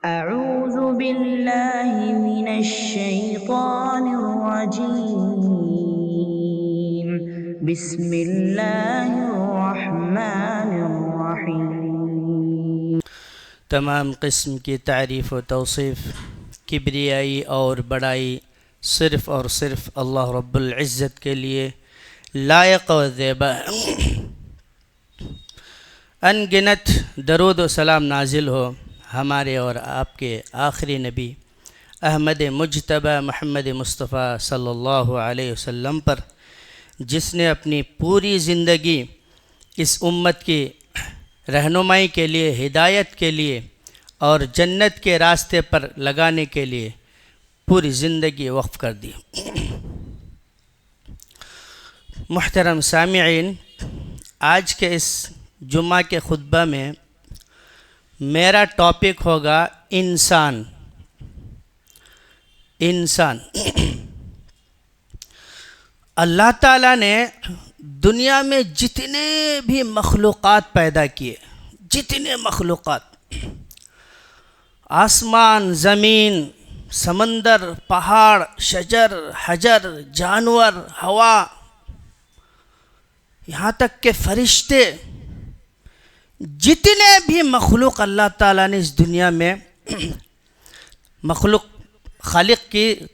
أعوذ بالله من الشيطان الرجيم بسم الله الرحمن الرحيم تمام قسم کی تعریف و توصیف، کبریائی اور بڑائی صرف اور صرف اللہ رب العزت کے لیے لائق و زیبا ہے۔ ان گنت درود و سلام نازل ہو ہمارے اور آپ کے آخری نبی احمد مجتبی محمد مصطفیٰ صلی اللہ علیہ وسلم پر، جس نے اپنی پوری زندگی اس امت کی رہنمائی کے لیے، ہدایت کے لیے اور جنت کے راستے پر لگانے کے لیے پوری زندگی وقف کر دی۔ محترم سامعین، آج کے اس جمعہ کے خطبہ میں میرا ٹاپک ہوگا انسان۔ اللہ تعالیٰ نے دنیا میں جتنے بھی مخلوقات پیدا کیے، جتنے مخلوقات، آسمان، زمین، سمندر، پہاڑ، شجر، حجر، جانور، ہوا، یہاں تک کہ فرشتے، جتنے بھی مخلوق اللہ تعالیٰ نے اس دنیا میں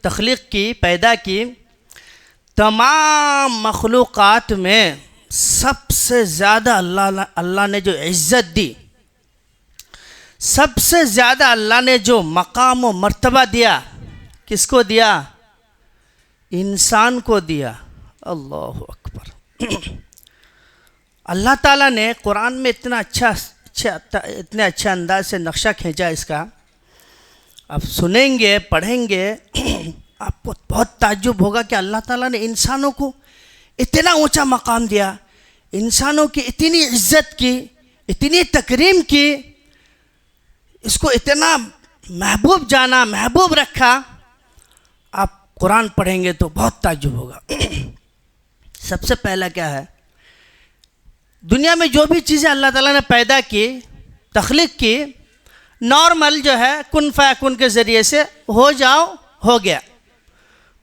تخلیق کی، پیدا کی، تمام مخلوقات میں سب سے زیادہ اللہ نے جو عزت دی، سب سے زیادہ اللہ نے جو مقام و مرتبہ دیا، کس کو دیا؟ انسان کو دیا۔ اللہ اکبر۔ اللہ تعالیٰ نے قرآن میں اتنے اچھے انداز سے نقشہ کھینچا اس کا، آپ سنیں گے، پڑھیں گے، آپ کو بہت تعجب ہوگا کہ اللہ تعالیٰ نے انسانوں کو اتنا اونچا مقام دیا، انسانوں کی اتنی عزت کی، اتنی تکریم کی، اس کو اتنا محبوب جانا، محبوب رکھا۔ آپ قرآن پڑھیں گے تو بہت تعجب ہوگا۔ سب سے پہلا کیا ہے؟ دنیا میں جو بھی چیزیں اللہ تعالیٰ نے پیدا کی، تخلیق کی، نارمل جو ہے کن فیکن کے ذریعے سے ہو جاؤ، ہو گیا۔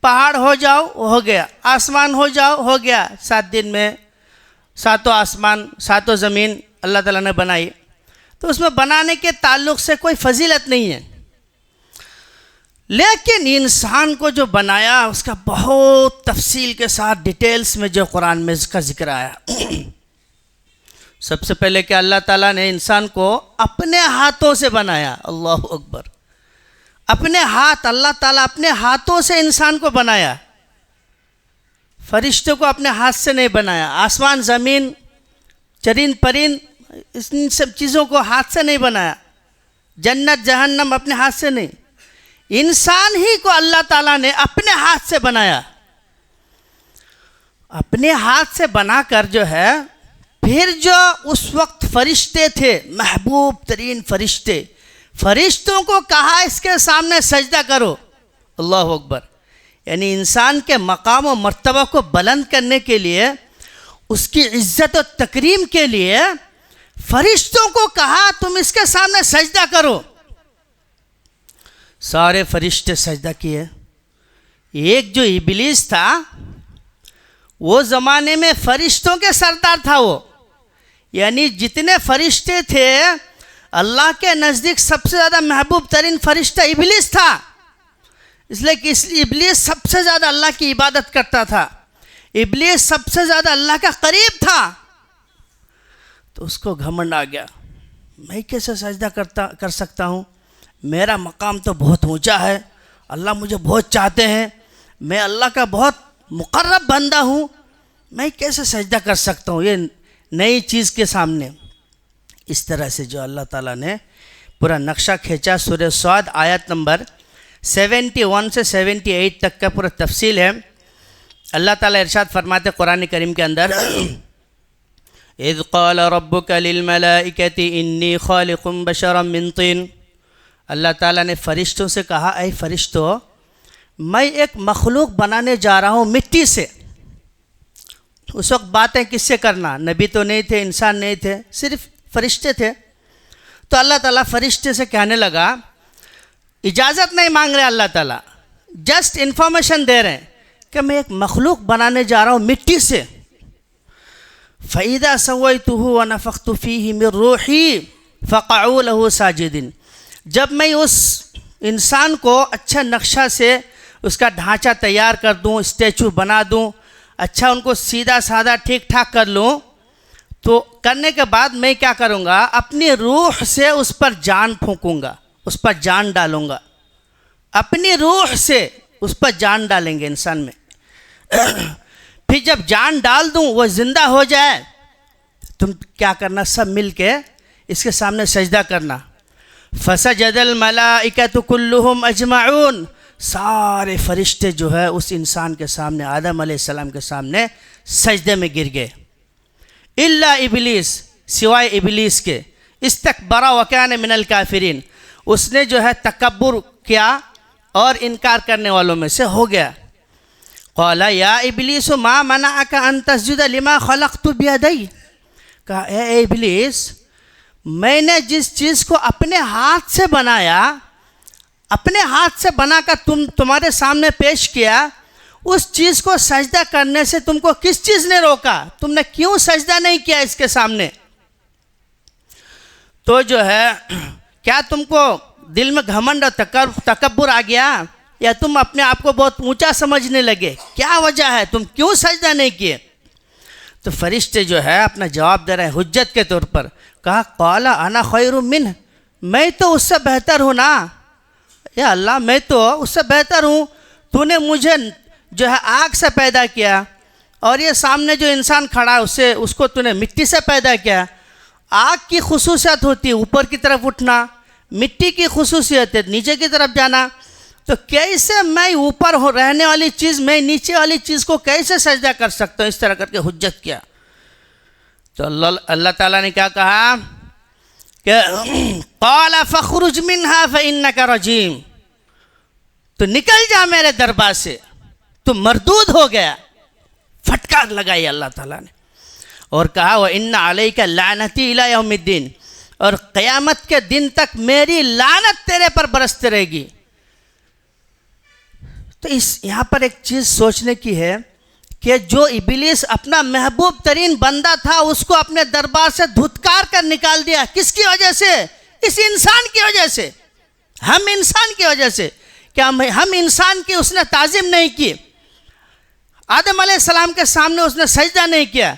پہاڑ ہو جاؤ، ہو گیا۔ آسمان ہو جاؤ، ہو گیا۔ 7 دن میں 7 آسمان، 7 زمین اللہ تعالیٰ نے بنائی، تو اس میں بنانے کے تعلق سے کوئی فضیلت نہیں ہے، لیکن انسان کو جو بنایا اس کا بہت تفصیل کے ساتھ ڈیٹیلز میں جو قرآن میں اس کا ذکر آیا۔ سب سے پہلے کہ اللہ تعالیٰ نے انسان کو اپنے ہاتھوں سے بنایا۔ اللہ اکبر۔ اپنے ہاتھ، اللہ تعالیٰ اپنے ہاتھوں سے انسان کو بنایا، فرشتوں کو اپنے ہاتھ سے نہیں بنایا، آسمان، زمین، چرند پرند، ان سب چیزوں کو ہاتھ سے نہیں بنایا، جنت، جہنم اپنے ہاتھ سے نہیں، انسان ہی کو اللہ تعالیٰ نے اپنے ہاتھ سے بنایا۔ اپنے ہاتھ سے بنا کر جو ہے، پھر جو اس وقت فرشتے تھے، محبوب ترین فرشتوں کو کہا اس کے سامنے سجدہ کرو۔ اللہ اکبر۔ یعنی انسان کے مقام و مرتبہ کو بلند کرنے کے لیے، اس کی عزت و تکریم کے لیے فرشتوں کو کہا تم اس کے سامنے سجدہ کرو۔ سارے فرشتے سجدہ کیے۔ ایک جو ابلیس تھا، وہ زمانے میں فرشتوں کے سردار تھا وہ، یعنی جتنے فرشتے تھے اللہ کے نزدیک سب سے زیادہ محبوب ترین فرشتہ ابلیس تھا، اس لیے کہ ابلیس سب سے زیادہ اللہ کی عبادت کرتا تھا، ابلیس سب سے زیادہ اللہ کا قریب تھا۔ تو اس کو گھمنڈ آ گیا، میں کیسے سجدہ کر سکتا ہوں؟ میرا مقام تو بہت اونچا ہے، اللہ مجھے بہت چاہتے ہیں، میں اللہ کا بہت مقرب بندہ ہوں، میں کیسے سجدہ کر سکتا ہوں یہ نئی چیز کے سامنے؟ اس طرح سے جو اللہ تعالیٰ نے پورا نقشہ کھینچا۔ سورہ صاد آیت نمبر 71 سے 78 تک کا پورا تفصیل ہے۔ اللہ تعالیٰ ارشاد فرماتے قرآن کریم کے اندر، اذ قال ربک للملائکۃ انی خالق بشرا من طین۔ اللہ تعالیٰ نے فرشتوں سے کہا، اے فرشتوں، میں ایک مخلوق بنانے جا رہا ہوں مٹی سے۔ اس وقت باتیں کس سے کرنا؟ نبی تو نہیں تھے، انسان نہیں تھے، صرف فرشتے تھے۔ تو اللہ تعالیٰ فرشتے سے کہنے لگا اجازت نہیں مانگ رہے اللہ تعالیٰ، جسٹ انفارمیشن دے رہے ہیں کہ میں ایک مخلوق بنانے جا رہا ہوں مٹی سے. فَإِذَا سَوَّيْتُهُ وَنَفَخْتُ فِيهِ مِن رُوحِي فَقَعُوا لَهُ سَاجِدِينَ. جب میں اس انسان کو اچھا نقشہ سے اس کا ڈھانچہ تیار کر دوں، اسٹیچو بنا دوں، اچھا ان کو سیدھا سادہ ٹھیک ٹھاک کر لوں، تو کرنے کے بعد میں کیا کروں گا، اپنی روح سے اس پر جان پھونکوں گا، اس پر جان ڈالوں گا. اپنی روح سے اس پر جان ڈالیں گے انسان میں. پھر جب جان ڈال دوں وہ زندہ ہو جائے، تم کیا کرنا، سب مل کے اس کے سامنے سجدہ کرنا. فسجد الملائکۃ کلہم اجمعون. سارے فرشتے جو ہے اس انسان کے سامنے، آدم علیہ السلام کے سامنے سجدے میں گر گئے. الا ابلیس، سوائے ابلیس کے. استکبر وکان من الکافرین، اس نے جو ہے تکبر کیا اور انکار کرنے والوں میں سے ہو گیا. قال یا ابلیس ما منعک ان تسجد لما خلقت بیدی. کہا اے ابلیس، میں نے جس چیز کو اپنے ہاتھ سے بنایا، اپنے ہاتھ سے بنا کر تمہارے سامنے پیش کیا، اس چیز کو سجدہ کرنے سے تم کو کس چیز نے روکا؟ تم نے کیوں سجدہ نہیں کیا اس کے سامنے؟ تو جو ہے کیا تم کو دل میں گھمنڈ اور تکبر آ گیا، یا تم اپنے آپ کو بہت اونچا سمجھنے لگے؟ کیا وجہ ہے، تم کیوں سجدہ نہیں کیے؟ تو فرشتے جو ہے اپنا جواب دے رہے ہیں حجت کے طور پر. کہا قال انا خیر منہ، میں تو اس سے بہتر ہوں نا. یا اللہ، میں تو اس سے بہتر ہوں. تو نے مجھے جو ہے آگ سے پیدا کیا، اور یہ سامنے جو انسان کھڑا ہے اس کو تو نے مٹی سے پیدا کیا. آگ کی خصوصیت ہوتی ہے اوپر کی طرف اٹھنا، مٹی کی خصوصیت ہے نیچے کی طرف جانا. تو کیسے میں اوپر رہنے والی چیز، میں نیچے والی چیز کو کیسے سجدہ کر سکتا ہوں؟ اس طرح کر کے حجت کیا. تو اللہ تعالیٰ نے کیا کہا کہ قال فاخرج منها فانك رجیم، تو نکل جا میرے دربار سے، تو مردود ہو گیا. پھٹکار لگائی اللہ تعالیٰ نے اور کہا وان علیک لعنتی الی یوم الدین، اور قیامت کے دن تک میری لعنت تیرے پر برستے رہے گی. تو یہاں پر ایک چیز سوچنے کی ہے کہ جو ابلیس اپنا محبوب ترین بندہ تھا اس کو اپنے دربار سے دھتکار کر نکال دیا. کس کی وجہ سے؟ اس انسان کی وجہ سے، ہم انسان کی وجہ سے. کیا ہم انسان کی اس نے تعظیم نہیں کی؟ آدم علیہ السلام کے سامنے اس نے سجدہ نہیں کیا،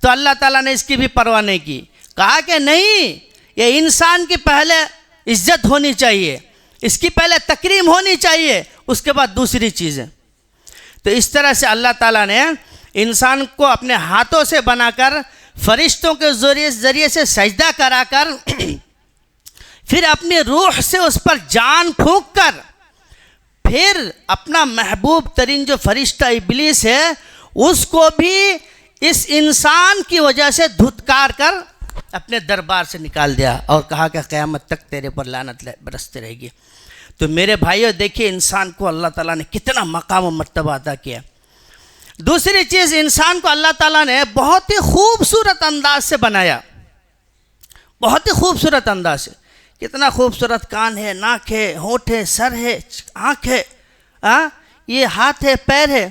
تو اللہ تعالیٰ نے اس کی بھی پرواہ نہیں کی. کہا کہ نہیں، یہ انسان کی پہلے عزت ہونی چاہیے، اس کی پہلے تکریم ہونی چاہیے، اس کے بعد دوسری چیزیں. تو اس طرح سے اللہ تعالیٰ نے انسان کو اپنے ہاتھوں سے بنا کر، فرشتوں کے ذریعے سے سجدہ کرا کر، پھر اپنی روح سے اس پر جان پھونک کر، پھر اپنا محبوب ترین جو فرشتہ ابلیس ہے اس کو بھی اس انسان کی وجہ سے دھتکار کر اپنے دربار سے نکال دیا اور کہا کہ قیامت تک تیرے پر لعنت برستے رہے گی. تو میرے بھائیو دیکھیے انسان کو اللہ تعالیٰ نے کتنا مقام و مرتبہ عطا کیا. دوسری چیز، انسان کو اللہ تعالیٰ نے بہت ہی خوبصورت انداز سے بنایا، بہت ہی خوبصورت انداز سے. کتنا خوبصورت کان ہے، ناک ہے، ہونٹ ہے، سر ہے، آنکھ ہے، یہ ہاتھ ہے، پیر ہے.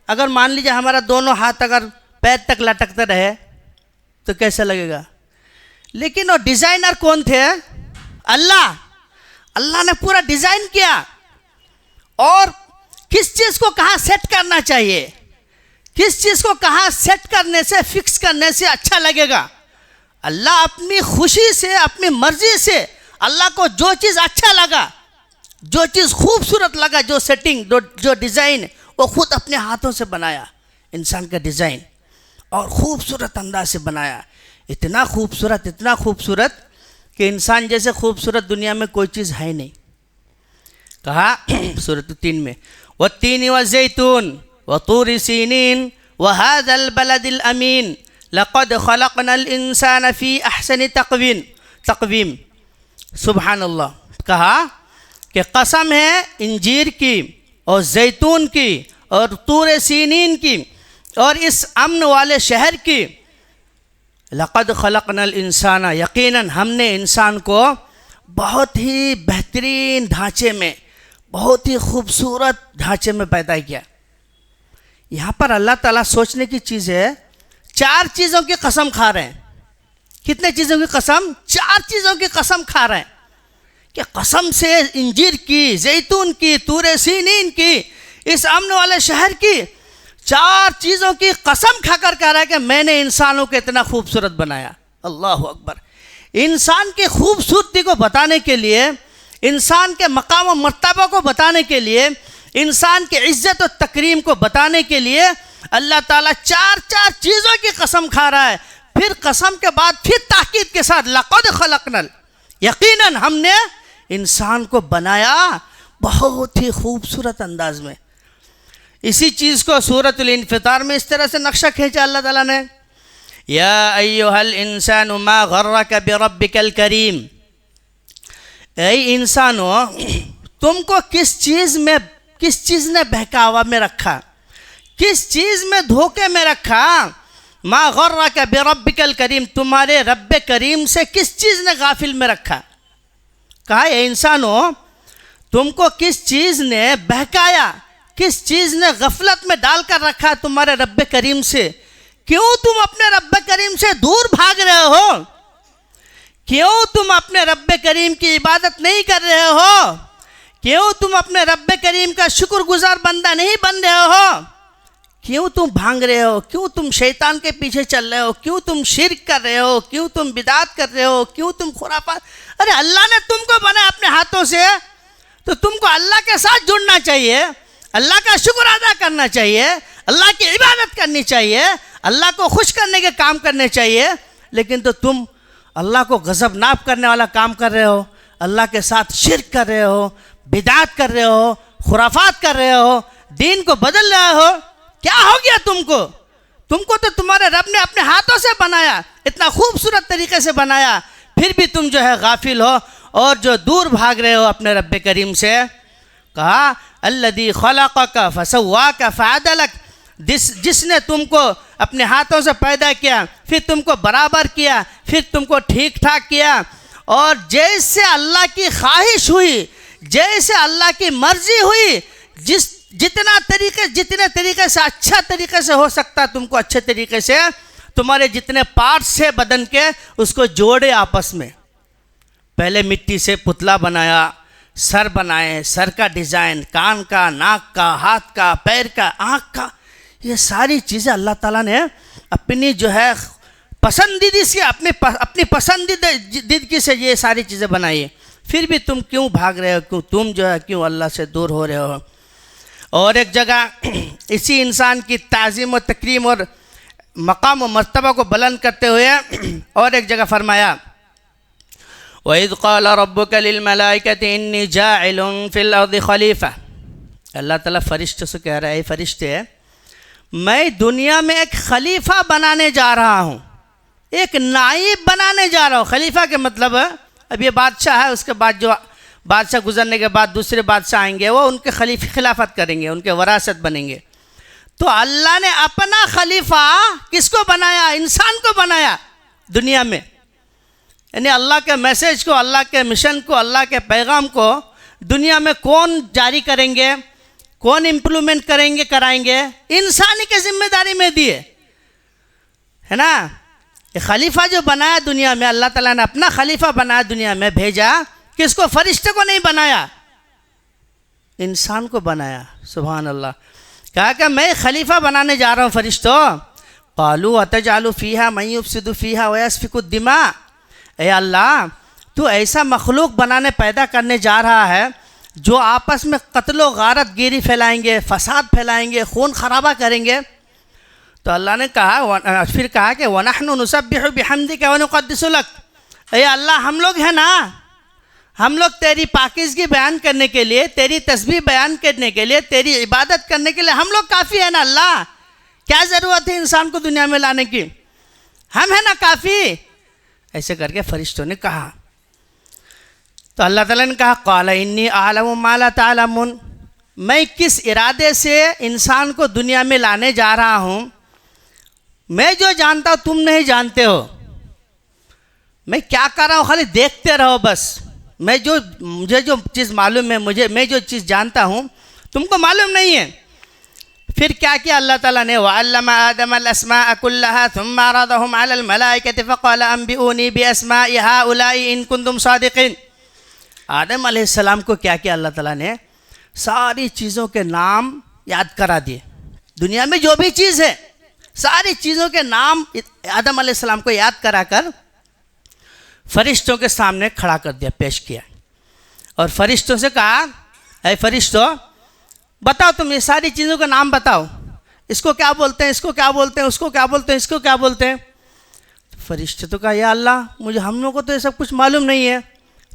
اگر مان لیجیے ہمارا دونوں ہاتھ اگر پیر تک لٹکتے رہے تو کیسا لگے گا؟ لیکن وہ ڈیزائنر کون تھے؟ اللہ. اللہ نے پورا ڈیزائن کیا اور کس چیز کو کہاں سیٹ کرنا چاہیے، کس چیز کو کہاں سیٹ کرنے سے، فکس کرنے سے اچھا لگے گا. اللہ اپنی خوشی سے، اپنی مرضی سے، اللہ کو جو چیز اچھا لگا، جو چیز خوبصورت لگا، جو سیٹنگ، جو ڈیزائن، وہ خود اپنے ہاتھوں سے بنایا انسان کا ڈیزائن، اور خوبصورت انداز سے بنایا. اتنا خوبصورت کہ انسان جیسے خوبصورت دنیا میں کوئی چیز ہے نہیں. کہا سورۃ 3 میں والتین والزیتون وطور سینین وهذا البلد الامین لقد خلقنا الانسان فی احسن تقویم. سبحان اللہ. کہا کہ قسم ہے انجیر کی اور زیتون کی اور طور سینین کی اور اس امن والے شہر کی. لقد خلقنا الانسان، یقیناً ہم نے انسان کو بہت ہی بہترین ڈھانچے میں، بہت ہی خوبصورت ڈھانچے میں پیدا کیا۔ یہاں پر اللہ تعالیٰ سوچنے کی چیز ہے، 4 چیزوں کی قسم کھا رہے ہیں۔ کتنے چیزوں کی قسم؟ 4 چیزوں کی قسم کھا رہے ہیں کہ قسم سے انجیر کی، زیتون کی، طور سینین کی، اس امن والے شہر کی، 4 چیزوں کی قسم کھا کر کہہ رہا ہے کہ میں نے انسانوں کو اتنا خوبصورت بنایا۔ اللہ اکبر۔ انسان کی خوبصورتی کو بتانے کے لیے، انسان کے مقام و مرتبہ کو بتانے کے لیے، انسان کی عزت و تکریم کو بتانے کے لیے اللہ تعالیٰ 4 چیزوں کی قسم کھا رہا ہے۔ پھر قسم کے بعد پھر تاکید کے ساتھ لقد خلقنا، یقیناً ہم نے انسان کو بنایا بہت ہی خوبصورت انداز میں۔ اسی چیز کو سورۃ الانفطار میں اس طرح سے نقشہ کھینچا اللہ تعالیٰ نے، یا ایھا الانسان ما غرک بربک الکریم، اے انسانو تم کو کس چیز نے بہکاوا میں رکھا، کس چیز میں دھوکے میں رکھا؟ ما غرک بربک الکریم، تمہارے رب کریم سے کس چیز نے غافل میں رکھا؟ کہا اے انسانو تم کو کس چیز نے بہکایا، کس چیز نے غفلت میں ڈال کر رکھا تمہارے رب کریم سے؟ کیوں تم اپنے رب کریم سے دور بھاگ رہے ہو؟ کیوں تم اپنے رب کریم کی عبادت نہیں کر رہے ہو؟ کیوں تم اپنے رب کریم کا شکر گزار بندہ نہیں بن رہے ہو؟ کیوں تم بھاگ رہے ہو؟ کیوں تم شیطان کے پیچھے چل رہے ہو؟ کیوں تم شرک کر رہے ہو؟ کیوں تم بدعت کر رہے ہو؟ کیوں تم خرافات؟ ارے اللہ نے تم کو بنایا اپنے ہاتھوں سے، تو تم کو اللہ کے ساتھ جڑنا چاہیے، اللہ کا شکر ادا کرنا چاہیے، اللہ کی عبادت کرنی چاہیے، اللہ کو خوش کرنے کے کام کرنے چاہیے، لیکن تو تم اللہ کو غضب ناک کرنے والا کام کر رہے ہو، اللہ کے ساتھ شرک کر رہے ہو، بدعت کر رہے ہو، خرافات کر رہے ہو، دین کو بدل رہے ہو۔ کیا ہو گیا تم کو؟ تم کو تو تمہارے رب نے اپنے ہاتھوں سے بنایا، اتنا خوبصورت طریقے سے بنایا، پھر بھی تم جو ہے غافل ہو اور جو دور بھاگ رہے ہو اپنے رب کریم سے۔ کہا الذی خلقک فسواک فعدلک، جس نے تم کو اپنے ہاتھوں سے پیدا کیا، پھر تم کو برابر کیا، پھر تم کو ٹھیک ٹھاک کیا، اور جیسے اللہ کی خواہش ہوئی، جیسے اللہ کی مرضی ہوئی، جتنے طریقے سے اچھا طریقے سے ہو سکتا تم کو اچھے طریقے سے، تمہارے جتنے پارٹس ہیں بدن کے اس کو جوڑے آپس میں۔ پہلے مٹی سے پتلا بنایا، سر بنائے، سر کا ڈیزائن، کان کا، ناک کا، ہاتھ کا، پیر کا، آنکھ کا، یہ ساری چیزیں اللہ تعالیٰ نے اپنی جو ہے پسندیدگی سے، اپنی پسندیدگی سے یہ ساری چیزیں بنائی، پھر بھی تم کیوں بھاگ رہے ہو؟ تم جو ہے کیوں اللہ سے دور ہو رہے ہو؟ اور ایک جگہ اسی انسان کی تعظیم و تکریم اور مقام و مرتبہ کو بلند کرتے ہوئے اور ایک جگہ فرمایا وَإِذْ قَالَ رَبُّكَ لِلْمَلَائِكَةِ إِنِّي جَاعِلٌ فِي الْأَرْضِ خَلِيفَةً، اللہ تعالیٰ فرشتے سے کہہ رہا ہے، اے فرشتے میں دنیا میں ایک خلیفہ بنانے جا رہا ہوں، ایک نائب بنانے جا رہا ہوں۔ خلیفہ کے مطلب اب یہ بادشاہ ہے، اس کے بعد جو بادشاہ گزرنے کے بعد دوسرے بادشاہ آئیں گے، وہ ان کے خلافت کریں گے، ان کے وراثت بنیں گے۔ تو اللہ نے اپنا خلیفہ کس کو بنایا؟ انسان کو بنایا دنیا میں، یعنی اللہ کے میسیج کو، اللہ کے مشن کو، اللہ کے پیغام کو دنیا میں کون جاری کریں گے، کون امپلیمنٹ کرائیں گے؟ انسانی کی ذمہ داری میں دیے، ہے نا۔ یہ خلیفہ جو بنایا دنیا میں، اللہ تعالیٰ نے اپنا خلیفہ بنایا دنیا میں، بھیجا، کس کو؟ فرشتے کو نہیں بنایا، انسان کو بنایا۔ سبحان اللہ۔ کہا کہ میں خلیفہ بنانے جا رہا ہوں فرشتوں۔ قالوا اتجعل فیہا من یفسد فیہا ویسفک الدماء، اے اللہ تو ایسا مخلوق بنانے پیدا کرنے جا رہا ہے جو آپس میں قتل و غارت گیری پھیلائیں گے، فساد پھیلائیں گے، خون خرابہ کریں گے۔ تو اللہ نے کہا، پھر کہا کہ وَنَحْنُ نُسَبِّحُ بِحَمْدِكَ وَنُقَدِّسُ لَكَ، اے اللہ ہم لوگ ہیں نا، ہم لوگ تیری پاکیزگی بیان کرنے کے لیے، تیری تسبیح بیان کرنے کے لیے، تیری عبادت کرنے کے لیے ہم لوگ کافی ہیں نا اللہ، کیا ضرورت ہے انسان کو دنیا میں لانے کی؟ ہم ہیں نا کافی۔ ایسے کر کے فرشتوں نے کہا۔ تو اللہ تعالیٰ نے کہا قال انی اعلم ما لا تعلمون، میں کس ارادے سے انسان کو دنیا میں لانے جا رہا ہوں، میں جو جانتا ہوں تم نہیں جانتے ہو، میں کیا کر رہا ہوں خالی دیکھتے رہو بس، مجھے جو چیز معلوم ہے، میں جو چیز جانتا ہوں تم کو معلوم نہیں ہے۔ پھر کیا کیا اللہ تعالیٰ نے؟ وَعَلَّمَ آدَمَ الْأَسْمَاءَ كُلَّهَا ثُمَّ عَرَضَهُمْ عَلَى الْمَلَائِكَةِ فَقَالَ أَنبِئُونِي بِأَسْمَاءِ هَؤُلَاءِ إِن كُنتُمْ صَادِقِينَ۔ آدم علیہ السلام کو کیا کیا اللہ تعالیٰ نے؟ ساری چیزوں کے نام یاد کرا دیے۔ دنیا میں جو بھی چیز ہے ساری چیزوں کے نام آدم علیہ السلام کو یاد کرا کر فرشتوں کے سامنے کھڑا کر دیا، پیش کیا، اور فرشتوں سے کہا اے فرشتوں بتاؤ تم یہ ساری چیزوں کے نام بتاؤ، اس کو کیا بولتے ہیں، اس کو کیا بولتے ہیں، اس کو کیا بولتے ہیں، اس کو کیا بولتے ہیں۔ فرشتے تو کہا یا اللہ مجھے ہم لوگوں کو تو یہ سب کچھ معلوم نہیں ہے،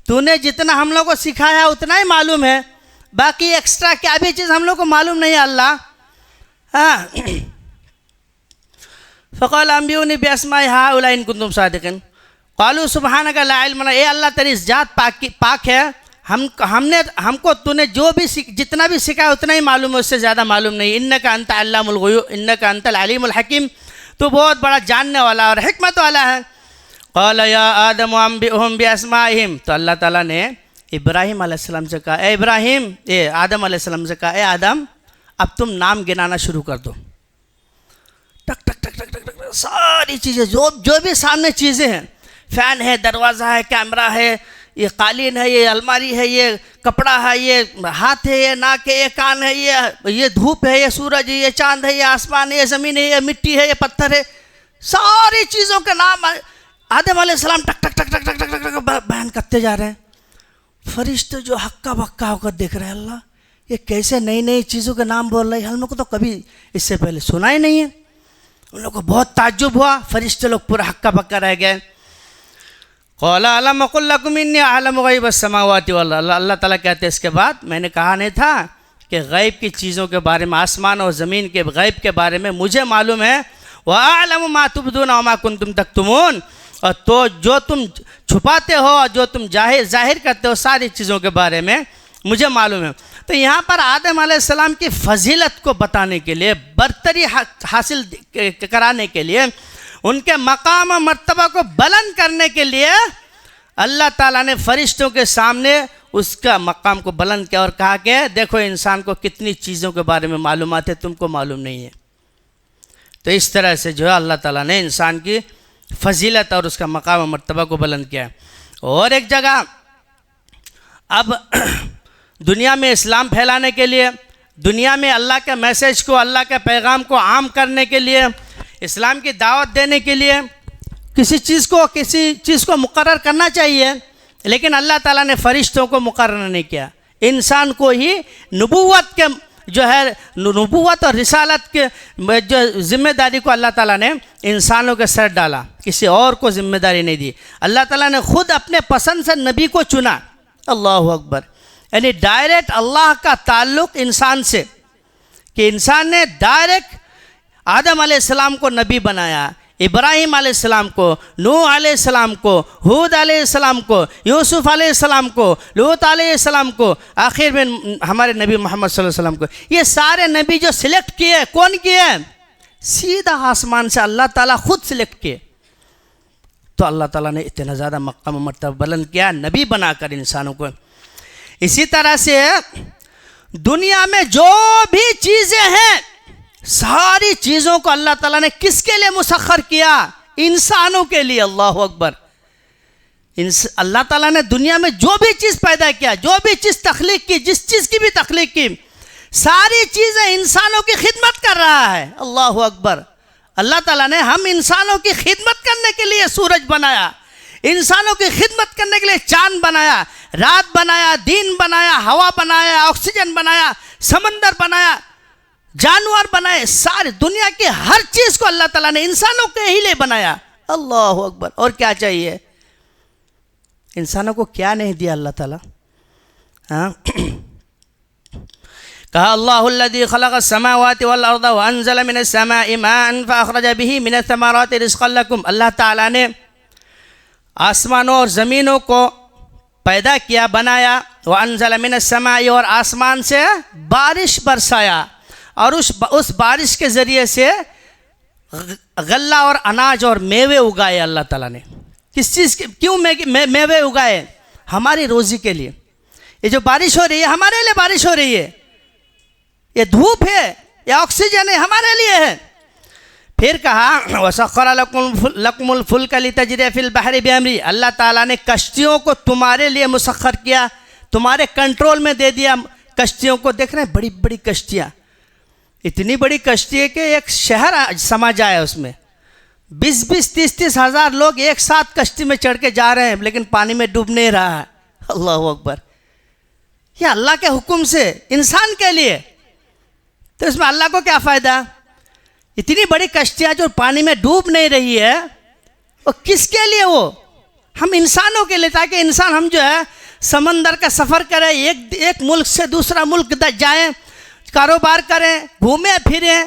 تو نے جتنا ہم لوگوں کو سکھایا اتنا ہی معلوم ہے، باقی ایکسٹرا کیا بھی چیز ہم لوگ کو معلوم نہیں ہے اللہ۔ فقال انبئونی باسماء هؤلاء ان کنتم صادقین قالوا سبحانک لا علم لنا، اے اللہ تیری ذات پاک ہے، ہم کو تو نے جو بھی جتنا بھی سکھایا اتنا ہی معلوم ہے، اس سے زیادہ معلوم نہیں۔ انک انت علام الغیوب، انک انت العلیم الحکیم، تو بہت بڑا جاننے والا اور حکمت والا ہے۔ قال یا آدم انبئهم باسمائهم، تو اللہ تعالیٰ نے ابراہیم علیہ السلام سے کہا اے ابراہیم، آدم علیہ السلام سے کہا اے آدم اب تم نام گنانا شروع کر دو۔ ٹک ٹک ٹک ٹک ٹک ٹک ساری چیزیں جو بھی سامنے چیزیں ہیں، فین ہے، دروازہ ہے، کیمرہ ہے، یہ قالین ہے، یہ الماری ہے، یہ کپڑا ہے، یہ ہاتھ ہے، یہ ناک ہے، یہ کان ہے، یہ دھوپ ہے، یہ سورج ہے، یہ چاند ہے، یہ آسمان ہے، یہ زمین ہے، یہ مٹی ہے، یہ پتھر ہے، ساری چیزوں کے نام آدم علیہ السلام ٹک ٹک ٹک ٹک ٹک ٹک ٹک بیان کرتے جا رہے ہیں۔ فرشتے جو ہکا بکا ہو کر دیکھ رہے ہیں اللہ یہ کیسے نئی نئی چیزوں کے نام بول رہے ہیں، ہم لوگ کو تو کبھی اس سے پہلے سنا ہی نہیں ہے۔ ان لوگوں کو بہت تعجب ہوا، فرشتے لوگ پورا ہکا بکا رہ گئے۔ قال الم اقل لکم انی اعلم غیب السماوات والارض، اللہ تعالیٰ کہتے ہیں اس کے بعد میں نے کہا نہیں تھا کہ غیب کی چیزوں کے بارے میں، آسمان اور زمین کے غیب کے بارے میں مجھے معلوم ہے۔ وَأَعْلَمُ مَا تُبْدُونَ وَمَا كُنْتُمْ تَكْتُمُونَ، اور تو جو تم چھپاتے ہو اور جو تم ظاہر کرتے ہو ساری چیزوں کے بارے میں مجھے معلوم ہے۔ تو یہاں پر آدم علیہ السلام کی فضیلت کو بتانے کے لیے، برتری حاصل کرانے کے لیے، ان کے مقام و مرتبہ کو بلند کرنے کے لیے اللہ تعالیٰ نے فرشتوں کے سامنے اس کا مقام کو بلند کیا اور کہا کہ دیکھو انسان کو کتنی چیزوں کے بارے میں معلومات ہے، تم کو معلوم نہیں ہے۔ تو اس طرح سے جو ہے اللہ تعالیٰ نے انسان کی فضیلت اور اس کا مقام و مرتبہ کو بلند کیا۔ اور ایک جگہ اب دنیا میں اسلام پھیلانے کے لیے، دنیا میں اللہ کے میسیج کو، اللہ کے پیغام کو عام کرنے کے لیے، اسلام کی دعوت دینے کے لیے کسی چیز کو مقرر کرنا چاہیے، لیکن اللہ تعالیٰ نے فرشتوں کو مقرر نہیں کیا، انسان کو ہی نبوت کے جو ہے نبوت اور رسالت کے جو ذمہ داری کو اللہ تعالیٰ نے انسانوں کے سر ڈالا، کسی اور کو ذمہ داری نہیں دی۔ اللہ تعالیٰ نے خود اپنے پسند سے نبی کو چنا۔ اللہ اکبر، یعنی ڈائریکٹ اللہ کا تعلق انسان سے، کہ انسان نے ڈائریکٹ آدم علیہ السلام کو نبی بنایا، ابراہیم علیہ السلام کو، نوح علیہ السلام کو، ہود علیہ السلام کو، یوسف علیہ السلام کو، لوط علیہ السلام کو، آخر میں ہمارے نبی محمد صلی اللہ علیہ وسلم کو، یہ سارے نبی جو سلیکٹ کیے، کون کیے؟ سیدھا آسمان سے اللہ تعالیٰ خود سلیکٹ کیے۔ تو اللہ تعالیٰ نے اتنا زیادہ مقام و مرتبہ بلند کیا نبی بنا کر انسانوں کو۔ اسی طرح سے دنیا میں جو بھی چیزیں ہیں ساری چیزوں کو اللہ تعالیٰ نے کس کے لیے مسخر کیا؟ انسانوں کے لیے۔ اللہ اکبر، اللہ تعالیٰ نے دنیا میں جو بھی چیز پیدا کیا، جو بھی چیز تخلیق کی، جس چیز کی بھی تخلیق کی، ساری چیزیں انسانوں کی خدمت کر رہا ہے۔ اللہ اکبر، اللہ تعالیٰ نے ہم انسانوں کی خدمت کرنے کے لیے سورج بنایا، انسانوں کی خدمت کرنے کے لیے چاند بنایا، رات بنایا، دن بنایا، ہوا بنایا، آکسیجن بنایا، سمندر بنایا، جانور بنائے، ساری دنیا کی ہر چیز کو اللہ تعالیٰ نے انسانوں کے ہی لیے بنایا۔ اللہ اکبر، اور کیا چاہیے؟ انسانوں کو کیا نہیں دیا اللہ تعالیٰ؟ کہا اللہ الذی خلق السماوات والارض وانزل من السماء ماء فاخرج به من الثمرات رزقا لكم، اللہ تعالیٰ نے آسمانوں اور زمینوں کو پیدا کیا، بنایا، وانزل من السماء، اور آسمان سے بارش برسایا، اور اس بارش کے ذریعے سے غلہ اور اناج اور میوے اگائے اللہ تعالیٰ نے۔ کس چیز کے کیوں میوے اگائے؟ ہماری روزی کے لیے. یہ جو بارش ہو رہی ہے ہمارے لیے بارش ہو رہی ہے. یہ دھوپ ہے، یہ آکسیجن ہے، ہمارے لیے ہے. پھر کہا وَسَخَّرَ لَكُمُ الْفُلْكَ لِتَجْرِيَ فِي الْبَحْرِ بِأَمْرِهِ. اللہ تعالیٰ نے کشتیوں کو تمہارے لیے مسخر کیا، تمہارے کنٹرول میں دے دیا کشتیوں کو. دیکھ رہے ہیں بڑی بڑی کشتیاں، اتنی بڑی کشتی ہے کہ ایک شہر سما جائے اس میں. 20-30 ہزار لوگ ایک ساتھ کشتی میں چڑھ کے جا رہے ہیں لیکن پانی میں ڈوب نہیں رہا ہے. اللہ اکبر. یہ اللہ کے حکم سے انسان کے لیے. تو اس میں اللہ کو کیا فائدہ؟ اتنی بڑی کشتیاں جو پانی میں ڈوب نہیں رہی ہے وہ کس کے لیے؟ وہ ہم انسانوں کے لیے، تاکہ انسان ہم جو ہے سمندر کا سفر کریں، ایک ملک سے دوسرا ملک جائیں، کاروبار کریں، گھومیں پھریں.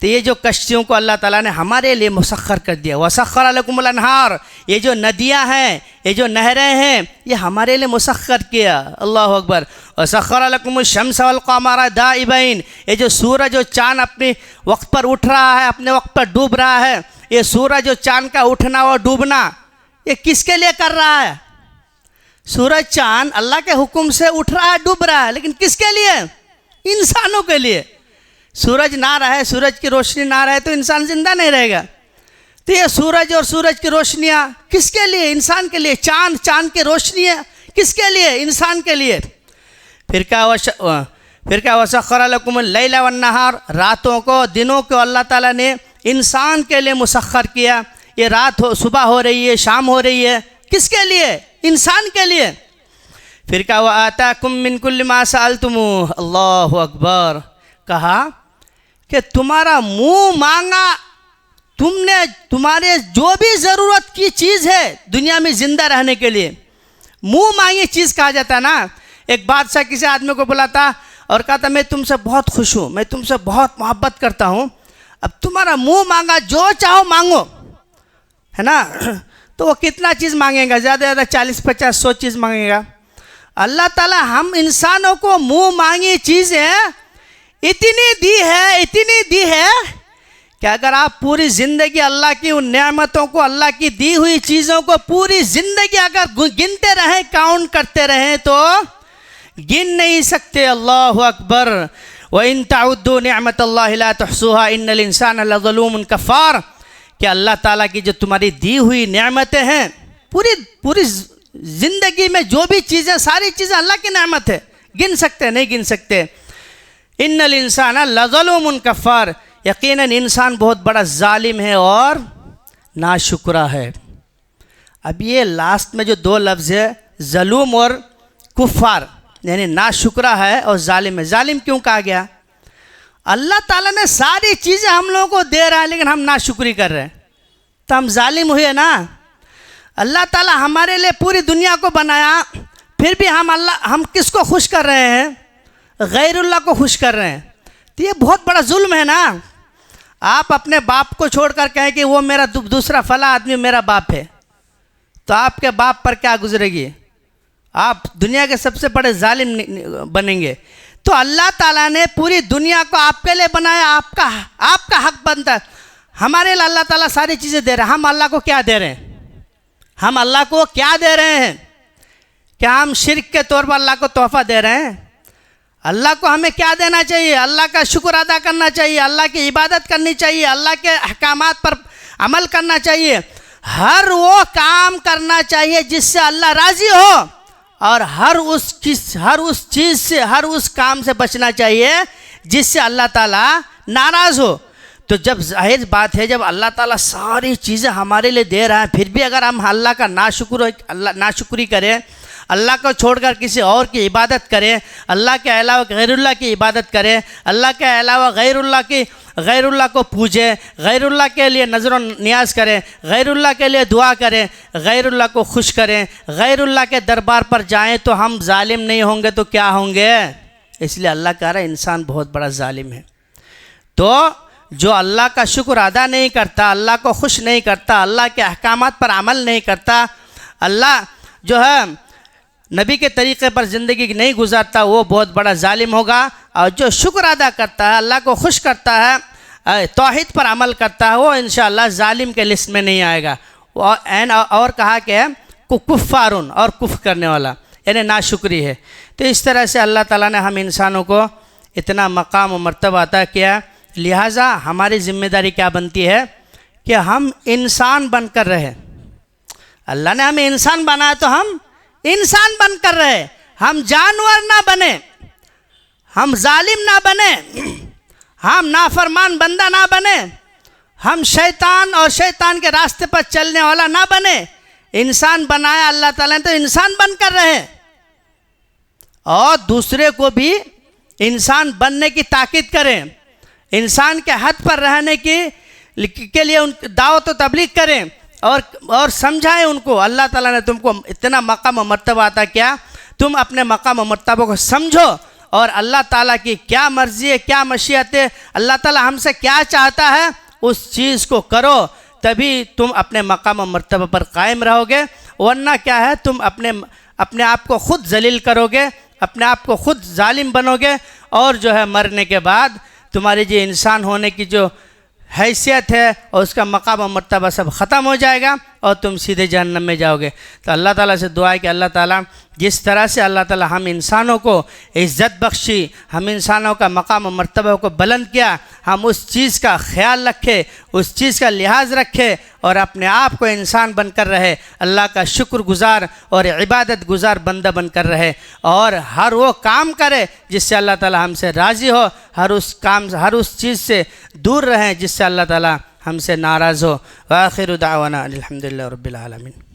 تو یہ جو کشتیوں کو اللہ تعالیٰ نے ہمارے لیے مسخر کر دیا. وَسَخَّرَ لَكُمُ الْأَنْهَارَ. یہ جو ندیاں ہیں، یہ جو نہریں ہیں، یہ ہمارے لیے مسخر کیا. اللہ اکبر. وَسَخَّرَ لَكُمُ الشَّمْسَ وَالْقَمَرَ دَائِبَيْنِ. یہ جو سورج اور چاند اپنے وقت پر اٹھ رہا ہے، اپنے وقت پر ڈوب رہا ہے، یہ سورج اور چاند کا اٹھنا اور ڈوبنا یہ کس کے لیے کر رہا ہے؟ سورج چاند اللہ کے حکم سے اٹھ رہا ہے، ڈوب رہا ہے، لیکن کس کے لیے؟ انسانوں کے لیے. سورج نہ رہے، سورج کی روشنی نہ رہے تو انسان زندہ نہیں رہے گا. تو یہ سورج اور سورج کی روشنیاں کس کے لیے؟ انسان کے لیے. چاند کی روشنیاں کس کے لیے؟ انسان کے لیے. پھر کیا وَسَخَّرَ لَكُمُ اللَّيْلَ وَالنَّهَارَ. راتوں کو دنوں کو اللہ تعالیٰ نے انسان کے لیے مسخر کیا. یہ رات صبح ہو رہی ہے، شام ہو رہی ہے، کس کے لیے؟ انسان کے لیے. پھر کیا وَآتَاكُم مِّن كُلِّ مَا سَأَلْتُمُوهُ. اللہ اکبر. کہا کہ تمہارا منہ مانگا، تم نے تمہارے جو بھی ضرورت کی چیز ہے دنیا میں زندہ رہنے کے لیے، منہ مانگی چیز کہا جاتا ہے نا. ایک بادشاہ کسی آدمی کو بلاتا اور کہا تھا میں تم سے بہت خوش ہوں، میں تم سے بہت محبت کرتا ہوں، اب تمہارا منہ مانگا، جو چاہو مانگو، ہے نا. تو وہ کتنا چیز مانگے گا؟ زیادہ زیادہ 40-50-100 چیز مانگے گا. اللہ تعالیٰ ہم انسانوں کو منہ مانگی چیزیں اتنی دی ہے کہ اگر آپ پوری زندگی اللہ کی ان نعمتوں کو، اللہ کی دی ہوئی چیزوں کو پوری زندگی اگر گنتے رہیں، کاؤنٹ کرتے رہیں تو گن نہیں سکتے. اللہ اکبر. وَإِن تَعُدُّوا نِعْمَةَ اللَّهِ لَا تُحْصُوهَا إِنَّ الْإِنسَانَ لَظَلُومٌ كَفَّارٌ. کہ اللہ تعالیٰ کی جو تمہاری دی ہوئی نعمتیں ہیں، پوری زندگی میں جو بھی چیزیں، ساری چیزیں اللہ کی نعمت ہے، گن سکتے نہیں گن سکتے. ان الانسان لظلوم کفار. یقیناً انسان بہت بڑا ظالم ہے اور ناشکرا ہے. اب یہ لاسٹ میں جو 2 لفظ ہے، ظلوم اور کفار، یعنی ناشکرا ہے اور ظالم ہے. ظالم کیوں کہا گیا؟ اللہ تعالیٰ نے ساری چیزیں ہم لوگوں کو دے رہا ہے لیکن ہم ناشکری کر رہے ہیں تو ہم ظالم ہوئے نا. اللہ تعالیٰ ہمارے لیے پوری دنیا کو بنایا، پھر بھی ہم کس کو خوش کر رہے ہیں؟ غیر اللہ کو خوش کر رہے ہیں. تو یہ بہت بڑا ظلم ہے نا. آپ اپنے باپ کو چھوڑ کر کہیں کہ وہ میرا دوسرا فلاں آدمی میرا باپ ہے، تو آپ کے باپ پر کیا گزرے گی؟ آپ دنیا کے سب سے بڑے ظالم بنیں گے. تو اللہ تعالیٰ نے پوری دنیا کو آپ کے لیے بنایا، آپ کا حق بنتا ہے. ہمارے لیے اللہ تعالیٰ ساری چیزیں دے رہے ہیں. ہم اللہ کو کیا دے رہے ہیں؟ ہم اللہ کو کیا دے رہے ہیں؟ کیا ہم شرک کے طور پر اللہ کو تحفہ دے رہے ہیں؟ اللہ کو ہمیں کیا دینا چاہیے؟ اللہ کا شکر ادا کرنا چاہیے، اللہ کی عبادت کرنی چاہیے، اللہ کے احکامات پر عمل کرنا چاہیے، ہر وہ کام کرنا چاہیے جس سے اللہ راضی ہو، اور ہر اس کام سے بچنا چاہیے جس سے اللہ تعالیٰ ناراض ہو. تو جب ظاہر بات ہے جب اللہ تعالیٰ ساری چیزیں ہمارے لیے دے رہا ہے پھر بھی اگر ہم اللہ کا ناشکری کریں، اللہ کو چھوڑ کر کسی اور کی عبادت کریں، اللہ کے علاوہ غیر اللہ کی عبادت کریں، اللہ کے علاوہ غیر اللہ کو پوجیں، غیر اللہ کے لیے نظر و نیاز کریں، غیر اللہ کے لیے دعا کریں، غیر اللہ کو خوش کریں، غیر اللہ کے دربار پر جائیں، تو ہم ظالم نہیں ہوں گے تو کیا ہوں گے؟ اس لیے اللہ کہہ رہا ہے انسان بہت بڑا ظالم ہے. تو جو اللہ کا شکر ادا نہیں کرتا، اللہ کو خوش نہیں کرتا، اللہ کے احکامات پر عمل نہیں کرتا، اللہ جو ہے نبی کے طریقے پر زندگی نہیں گزارتا، وہ بہت بڑا ظالم ہوگا. اور جو شکر ادا کرتا ہے، اللہ کو خوش کرتا ہے، توحید پر عمل کرتا ہے، وہ انشاءاللہ ظالم کے لسٹ میں نہیں آئے گا. اور کہا کہ کفارون اور کفر کرنے والا یعنی ناشکری ہے۔ تو اس طرح سے اللہ تعالیٰ نے ہم انسانوں کو اتنا مقام و مرتبہ عطا کیا، لہٰذا ہماری ذمہ داری کیا بنتی ہے کہ ہم انسان بن کر رہے۔ اللہ نے ہمیں انسان بنایا تو ہم انسان بن کر رہے، ہم جانور نہ بنے، ہم ظالم نہ بنے، ہم نافرمان بندہ نہ بنے، ہم شیطان اور شیطان کے راستے پر چلنے والا نہ بنے۔ انسان بنایا اللہ تعالیٰ نے تو انسان بن کر رہے، اور دوسرے کو بھی انسان بننے کی تاکید کریں، انسان کے حد پر رہنے کے لیے ان دعوت و تبلیغ کریں اور سمجھائیں ان کو۔ اللہ تعالیٰ نے تم کو اتنا مقام و مرتبہ عطا کیا، تم اپنے مقام و مرتبہ کو سمجھو، اور اللہ تعالیٰ کی کیا مرضی ہے، کیا مشیت ہے، اللہ تعالیٰ ہم سے کیا چاہتا ہے، اس چیز کو کرو، تبھی تم اپنے مقام و مرتبہ پر قائم رہو گے، ورنہ کیا ہے تم اپنے آپ کو خود ذلیل کرو گے، اپنے آپ کو خود ظالم بنو گے، اور جو ہے مرنے کے بعد تمہاری جو انسان ہونے کی جو حیثیت ہے اور اس کا مقام و مرتبہ سب ختم ہو جائے گا اور تم سیدھے جہنم میں جاؤ گے۔ تو اللہ تعالیٰ سے دعا ہے کہ اللہ تعالیٰ جس طرح سے اللہ تعالیٰ ہم انسانوں کو عزت بخشی، ہم انسانوں کا مقام و مرتبہ کو بلند کیا، ہم اس چیز کا خیال رکھے، اس چیز کا لحاظ رکھے اور اپنے آپ کو انسان بن کر رہے، اللہ کا شکر گزار اور عبادت گزار بندہ بن کر رہے، اور ہر وہ کام کرے جس سے اللہ تعالیٰ ہم سے راضی ہو، ہر اس چیز سے دور رہیں جس سے اللہ تعالیٰ ہم سے ناراض ہو۔ وآخر دعوانا الحمدللہ رب العالمین۔